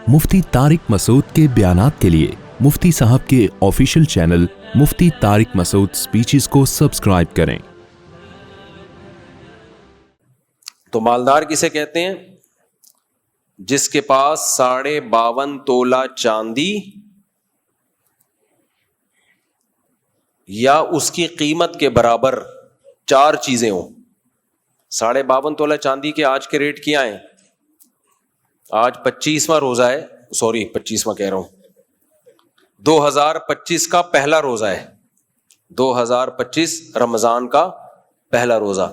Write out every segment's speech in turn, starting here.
मुफ्ती तारिक मसूद के बयानात के लिए मुफ्ती साहब के ऑफिशियल चैनल मुफ्ती तारिक मसूद स्पीचेस को सब्सक्राइब करें। तो मालदार किसे कहते हैं? जिसके पास 52.5 तोला चांदी या उसकी कीमत के बराबर 4 चीजें हो। 52.5 तोला चांदी के आज के रेट क्या हैं? आज 25वां रोजा है, 25वां कह रहा हूं, 2025 का पहला रोजा है, 2025 रमजान का पहला रोजा।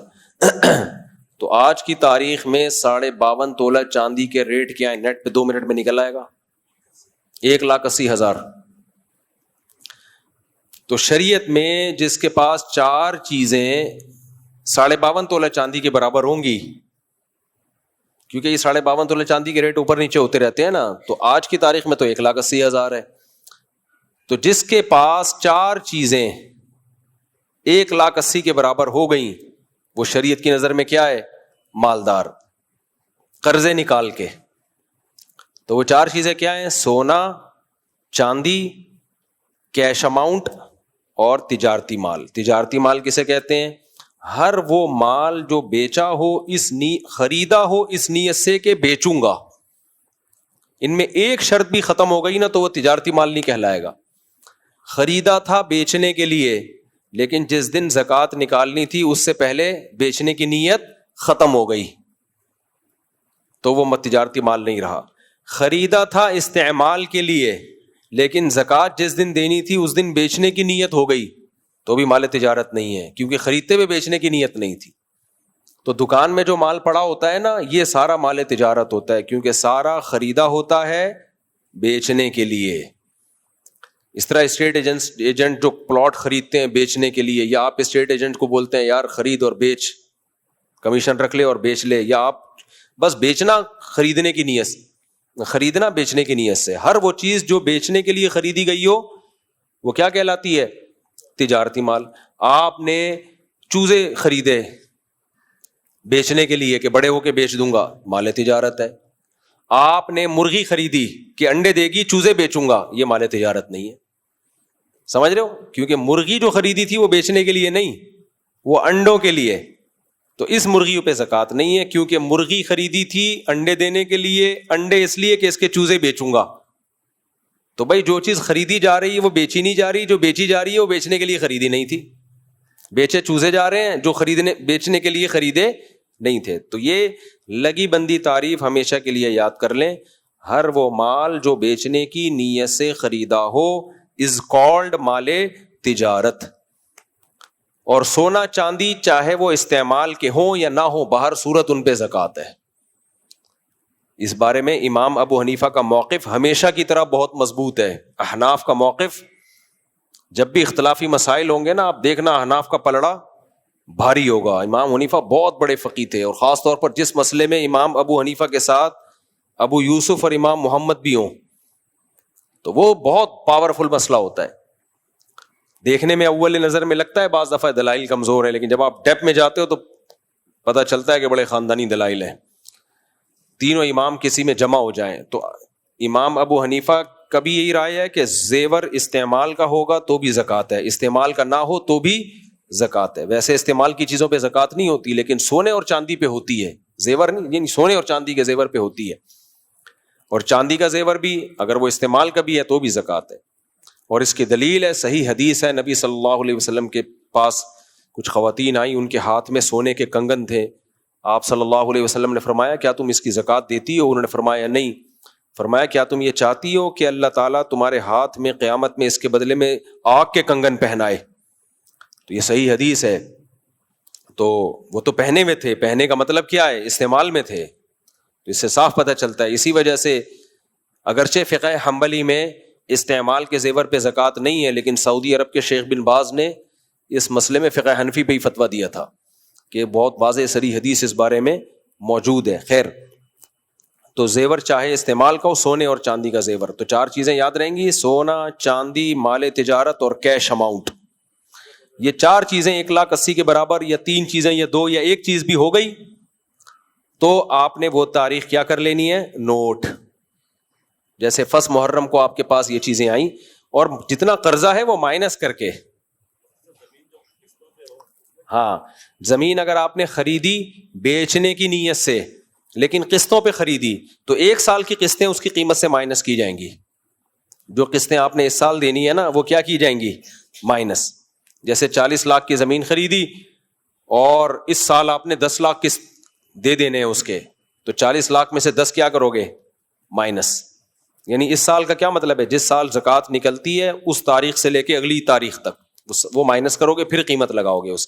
तो आज की तारीख में 52.5 तोला चांदी के रेट क्या है? नेट पे 2 मिनट में निकल आएगा, 1,80,000। तो शरीयत में जिसके पास 4 चीजें 52.5 तोला चांदी के बराबर होंगी, क्योंकि ये 52.5 तोला चांदी के रेट ऊपर नीचे होते रहते हैं ना, तो आज की तारीख में तो 1,80,000 है। तो जिसके पास 4 चीजें 1,80,000 के बराबर हो गई, वो शरीयत की नजर में क्या है? मालदार। कर्जे निकाल के। तो वो 4 चीजें क्या हैं? सोना, चांदी, कैश अमाउंट और तिजारती माल। तिजारती माल किसे कहते हैं? हर वो माल जो बेचा हो खरीदा हो इस नीयत से कि बेचूंगा, इनमें एक शर्त भी खत्म हो गई ना तो वो तिजारती माल नहीं कहलाएगा। खरीदा था बेचने के लिए, लेकिन जिस दिन ज़कात निकालनी थी उससे पहले बेचने की नीयत खत्म हो गई, तो वो तिजारती माल नहीं रहा। खरीदा था इस्तेमाल के लिए, लेकिन ज़कात जिस दिन देनी थी उस दिन बेचने की नीयत हो गई, तो भी माल तिजारत नहीं है, क्योंकि खरीदते हुए बेचने की नीयत नहीं थी। तो दुकान में जो माल पड़ा होता है ना, ये सारा माल तिजारत होता है, क्योंकि सारा खरीदा होता है बेचने के लिए। इस तरह स्टेट एजेंट जो प्लॉट खरीदते हैं बेचने के लिए, या आप स्टेट एजेंट को बोलते हैं यार खरीद और बेच, कमीशन रख ले और बेच ले, या आप बस बेचना खरीदने की नीयत, खरीदना बेचने की नीयत से, हर वो चीज जो बेचने के लिए खरीदी गई हो वो क्या कहलाती है? तिजारती माल। आपने चूजे खरीदे बेचने के लिए कि बड़े होके बेच दूंगा, माल तिजारत है। आपने मुर्गी खरीदी कि अंडे देगी, चूजे बेचूंगा, ये माल तिजारत नहीं है। समझ रहे हो? क्योंकि मुर्गी जो खरीदी थी वो बेचने के लिए नहीं, वो अंडों के लिए। तो इस मुर्गी पे ज़कात नहीं है, क्योंकि मुर्गी खरीदी थी अंडे देने के लिए, अंडे इसलिए कि इसके चूजे बेचूंगा। तो भाई जो चीज खरीदी जा रही है वो बेची नहीं जा रही, जो बेची जा रही है वो बेचने के लिए खरीदी नहीं थी। बेचे चूजे जा रहे हैं, जो बेचने के लिए खरीदे नहीं थे। तो ये लगी बंदी तारीफ हमेशा के लिए याद कर लें। हर वो माल जो बेचने की नीयत से खरीदा हो इज कॉल्ड माले तिजारत। और सोना चांदी चाहे वो इस्तेमाल के हो या ना हो, बाहर सूरत उन पे ज़कात है। इस बारे में इमाम अबू हनीफा का मौक़िफ़ हमेशा की तरह बहुत मजबूत है। अहनाफ का मौक़िफ़, जब भी इख्तलाफी मसाइल होंगे ना, आप देखना अहनाफ का पलड़ा भारी होगा। इमाम हनीफा बहुत बड़े फ़क़ीह थे, और ख़ास तौर पर जिस मसले में इमाम अबू हनीफा के साथ अबू यूसुफ और इमाम मोहम्मद भी हों, तो वो बहुत पावरफुल मसला होता है। देखने में अव्वल नज़र में लगता है बाज़ दफ़ा दलाइल कमज़ोर है, लेकिन जब आप डेप्थ में जाते हो तो पता चलता है कि बड़े ख़ानदानी दलाइल हैं। तीनों इमाम किसी में जमा हो जाएं, तो इमाम अबू हनीफा का भी यही राय है कि जेवर इस्तेमाल का होगा तो भी ज़कात है, इस्तेमाल का ना हो तो भी ज़कात है। वैसे इस्तेमाल की चीज़ों पे ज़कात नहीं होती, लेकिन सोने और चांदी पे होती है। जेवर नहीं, यानी सोने और चांदी के जेवर पे होती है। और चांदी का जेवर भी अगर वो इस्तेमाल का भी है तो भी ज़कात है। और इसकी दलील है, सही हदीस है, नबी सल्लल्लाहु अलैहि वसल्लम के पास कुछ ख़वातीन आई, उनके हाथ में सोने के कंगन थे। आप सल्लल्लाहु अलैहि वसल्लम ने फरमाया क्या तुम इसकी ज़कात देती हो? उन्होंने फरमाया नहीं। फरमाया क्या तुम ये चाहती हो कि अल्लाह ताला तुम्हारे हाथ में क़यामत में इसके बदले में आग के कंगन पहनाए? तो ये सही हदीस है। तो वो तो पहने में थे, पहने का मतलब क्या है? इस्तेमाल में थे। तो इससे साफ पता चलता है। इसी वजह से अगरचे फ़िक़ह हम्बली में इस्तेमाल के ज़ेवर पे ज़कात नहीं है, लेकिन सऊदी अरब के शेख बिन बाज ने इस मसले में फ़िक़ह हनफी पे ही फतवा दिया था कि बहुत वाज़ेह सरी हदीस इस बारे में मौजूद है। खैर, तो जेवर चाहे इस्तेमाल का हो, सोने और चांदी का जेवर, तो 4 चीजें याद रहेंगी: सोना, चांदी, माले तिजारत और कैश अमाउंट। ये 4 चीजें 1,80,000 के बराबर, या 3 चीजें, या 2 या 1 चीज भी हो गई तो आपने वो तारीख क्या कर लेनी है? नोट। جیسے فس محرم کو آپ کے پاس یہ چیزیں آئیں, اور جتنا قرضہ ہے وہ مائنس کر کے. ہاں, زمین اگر آپ نے خریدی بیچنے کی نیت سے لیکن قسطوں پہ خریدی تو 1 سال کی قسطیں اس کی قیمت سے مائنس کی جائیں گی. جو قسطیں آپ نے اس سال دینی ہے نا وہ کیا کی جائیں گی؟ مائنس. جیسے 40 لاکھ کی زمین خریدی اور اس سال آپ نے 10 لاکھ قسط دے دینے ہیں اس کے, تو 40 لاکھ میں سے 10 کیا کرو گے؟ مائنس. یعنی اس سال کا کیا مطلب ہے؟ جس سال زکوٰۃ نکلتی ہے اس تاریخ سے لے کے اگلی تاریخ تک وہ مائنس کرو گے, پھر قیمت لگاؤ گے اس.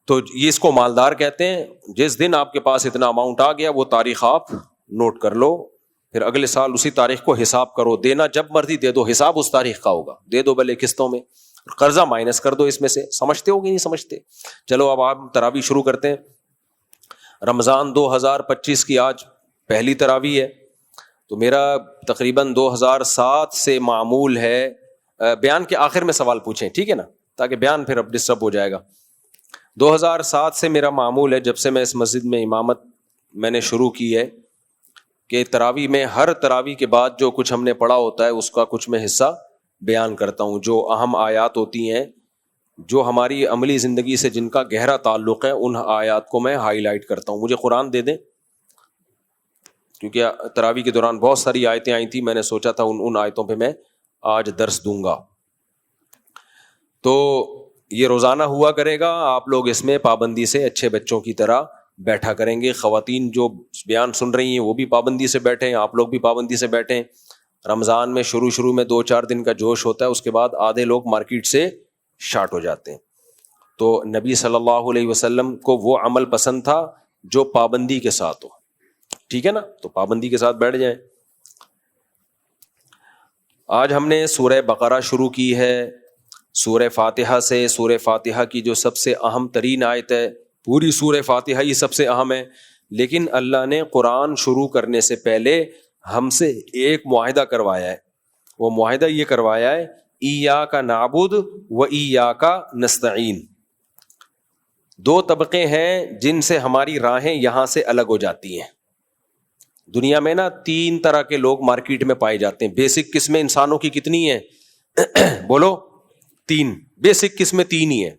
تو یہ اس کو مالدار کہتے ہیں. جس دن آپ کے پاس اتنا اماؤنٹ آ گیا وہ تاریخ آپ نوٹ کر لو, پھر اگلے سال اسی تاریخ کو حساب کرو. دینا جب مرضی دے دو, حساب اس تاریخ کا ہوگا. دے دو بھلے قسطوں میں, قرضہ مائنس کر دو اس میں سے. سمجھتے ہو کہ نہیں سمجھتے؟ چلو اب آپ تراویح شروع کرتے ہیں. رمضان 2025 کی آج پہلی تراویح ہے, تو میرا تقریباً 2007 سے معمول ہے. بیان کے آخر میں سوال پوچھیں, ٹھیک ہے نا, تاکہ بیان پھر اب ڈسٹرب ہو جائے گا. 2007 سے میرا معمول ہے, جب سے میں اس مسجد میں امامت میں نے شروع کی ہے, کہ تراویح میں ہر تراویح کے بعد جو کچھ ہم نے پڑھا ہوتا ہے اس کا کچھ میں حصہ بیان کرتا ہوں. جو اہم آیات ہوتی ہیں, جو ہماری عملی زندگی سے جن کا گہرا تعلق ہے, ان آیات کو میں ہائی لائٹ کرتا ہوں. مجھے قرآن دے دیں, کیونکہ تراویح کے دوران بہت ساری آیتیں آئی تھیں, میں نے سوچا تھا ان آیتوں پہ میں آج درس دوں گا. تو یہ روزانہ ہوا کرے گا. آپ لوگ اس میں پابندی سے اچھے بچوں کی طرح بیٹھا کریں گے. خواتین جو بیان سن رہی ہیں وہ بھی پابندی سے بیٹھیں, آپ لوگ بھی پابندی سے بیٹھیں. رمضان میں شروع میں 2-4 دن کا جوش ہوتا ہے, اس کے بعد آدھے لوگ مارکیٹ سے شارٹ ہو جاتے ہیں. تو نبی صلی اللہ علیہ وسلم کو وہ عمل پسند تھا جو پابندی کے ساتھ ہو, ٹھیک ہے نا, تو پابندی کے ساتھ بیٹھ جائیں. آج ہم نے سورہ بقرہ شروع کی ہے, سورہ فاتحہ سے. سورہ فاتحہ کی جو سب سے اہم ترین آیت ہے, پوری سورہ فاتحہ ہی سب سے اہم ہے, لیکن اللہ نے قرآن شروع کرنے سے پہلے ہم سے ایک معاہدہ کروایا ہے. وہ معاہدہ یہ کروایا ہے, ایاک نعبد و ایاک نستعین. 2 طبقے ہیں جن سے ہماری راہیں یہاں سے الگ ہو جاتی ہیں. دنیا میں نا 3 طرح کے لوگ مارکیٹ میں پائے جاتے ہیں. بیسک قسمیں انسانوں کی کتنی ہیں؟ بولو 3. بیسک قسمیں 3 ہی ہیں.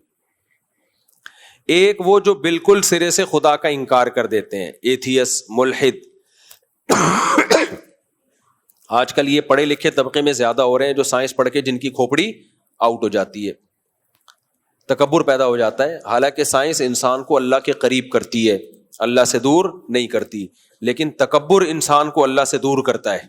ایک وہ جو بالکل سرے سے خدا کا انکار کر دیتے ہیں, ایتھیس, ملحد. آج کل یہ پڑھے لکھے طبقے میں زیادہ ہو رہے ہیں جو سائنس پڑھ کے جن کی کھوپڑی آؤٹ ہو جاتی ہے, تکبر پیدا ہو جاتا ہے. حالانکہ سائنس انسان کو اللہ کے قریب کرتی ہے, اللہ سے دور نہیں کرتی, لیکن تکبر انسان کو اللہ سے دور کرتا ہے.